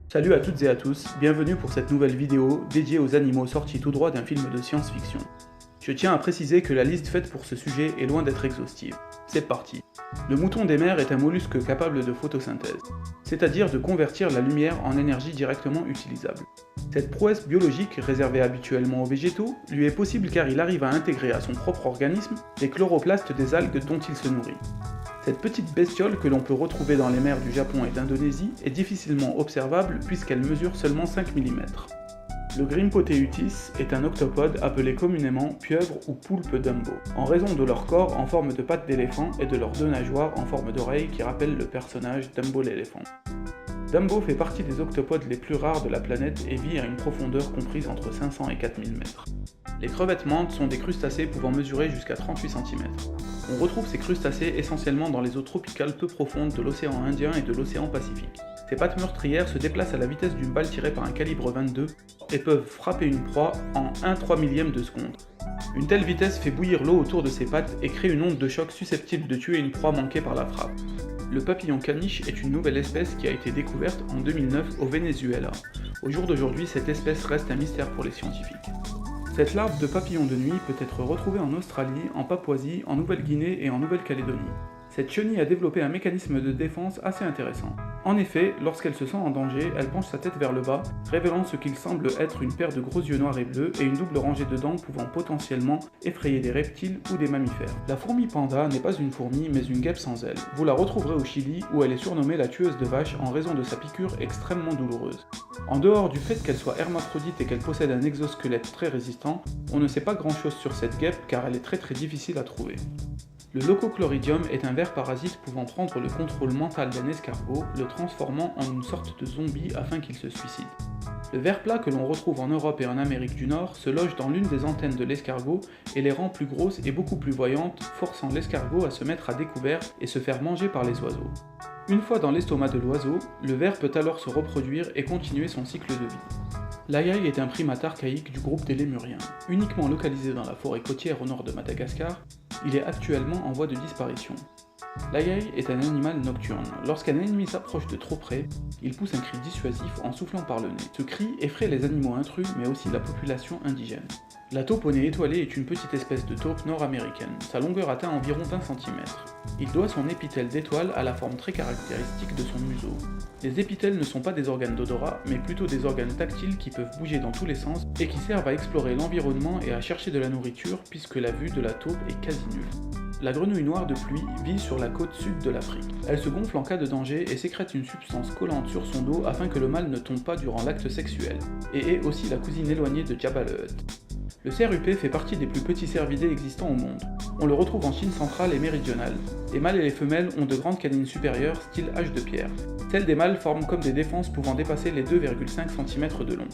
Salut à toutes et à tous, bienvenue pour cette nouvelle vidéo dédiée aux animaux sortis tout droit d'un film de science-fiction. Je tiens à préciser que la liste faite pour ce sujet est loin d'être exhaustive. C'est parti. Le mouton des mers est un mollusque capable de photosynthèse, c'est-à-dire de convertir la lumière en énergie directement utilisable. Cette prouesse biologique, réservée habituellement aux végétaux, lui est possible car il arrive à intégrer à son propre organisme les chloroplastes des algues dont il se nourrit. Cette petite bestiole que l'on peut retrouver dans les mers du Japon et d'Indonésie est difficilement observable puisqu'elle mesure seulement 5 mm. Le Grympoteuthis est un octopode appelé communément pieuvre ou poulpe Dumbo, en raison de leur corps en forme de pattes d'éléphant et de leurs deux nageoires en forme d'oreilles qui rappellent le personnage Dumbo l'éléphant. Dumbo fait partie des octopodes les plus rares de la planète et vit à une profondeur comprise entre 500 et 4000 mètres. Les crevettes mantes sont des crustacés pouvant mesurer jusqu'à 38 cm. On retrouve ces crustacés essentiellement dans les eaux tropicales peu profondes de l'océan Indien et de l'océan Pacifique. Ces pattes meurtrières se déplacent à la vitesse d'une balle tirée par un calibre 22 et peuvent frapper une proie en 1/3 millième de seconde. Une telle vitesse fait bouillir l'eau autour de ses pattes et crée une onde de choc susceptible de tuer une proie manquée par la frappe. Le papillon caniche est une nouvelle espèce qui a été découverte en 2009 au Venezuela. Au jour d'aujourd'hui, cette espèce reste un mystère pour les scientifiques. Cette larve de papillon de nuit peut être retrouvée en Australie, en Papouasie, en Nouvelle-Guinée et en Nouvelle-Calédonie. Cette chenille a développé un mécanisme de défense assez intéressant. En effet, lorsqu'elle se sent en danger, elle penche sa tête vers le bas, révélant ce qu'il semble être une paire de gros yeux noirs et bleus et une double rangée de dents pouvant potentiellement effrayer des reptiles ou des mammifères. La fourmi panda n'est pas une fourmi mais une guêpe sans ailes. Vous la retrouverez au Chili où elle est surnommée la tueuse de vaches en raison de sa piqûre extrêmement douloureuse. En dehors du fait qu'elle soit hermaphrodite et qu'elle possède un exosquelette très résistant, on ne sait pas grand chose sur cette guêpe car elle est très difficile à trouver. Le Leucochloridium est un ver parasite pouvant prendre le contrôle mental d'un escargot, le transformant en une sorte de zombie afin qu'il se suicide. Le ver plat que l'on retrouve en Europe et en Amérique du Nord se loge dans l'une des antennes de l'escargot et les rend plus grosses et beaucoup plus voyantes, forçant l'escargot à se mettre à découvert et se faire manger par les oiseaux. Une fois dans l'estomac de l'oiseau, le ver peut alors se reproduire et continuer son cycle de vie. L'ayaï est un primate archaïque du groupe des lémuriens. Uniquement localisé dans la forêt côtière au nord de Madagascar, il est actuellement en voie de disparition. L'ayaï est un animal nocturne. Lorsqu'un ennemi s'approche de trop près, il pousse un cri dissuasif en soufflant par le nez. Ce cri effraie les animaux intrus mais aussi la population indigène. La taupe au nez étoilé est une petite espèce de taupe nord-américaine. Sa longueur atteint environ 20 cm. Il doit son épithèle d'étoile à la forme très caractéristique de son museau. Les épithèles ne sont pas des organes d'odorat, mais plutôt des organes tactiles qui peuvent bouger dans tous les sens et qui servent à explorer l'environnement et à chercher de la nourriture puisque la vue de la taupe est quasi nulle. La grenouille noire de pluie vit sur la côte sud de l'Afrique. Elle se gonfle en cas de danger et sécrète une substance collante sur son dos afin que le mâle ne tombe pas durant l'acte sexuel, et est aussi la cousine éloignée de Jabba le Hutt. Le cerf fait partie des plus petits cervidés existants au monde. On le retrouve en Chine centrale et méridionale. Les mâles et les femelles ont de grandes canines supérieures, style hache de pierre. Celles des mâles forment comme des défenses pouvant dépasser les 2,5 cm de long.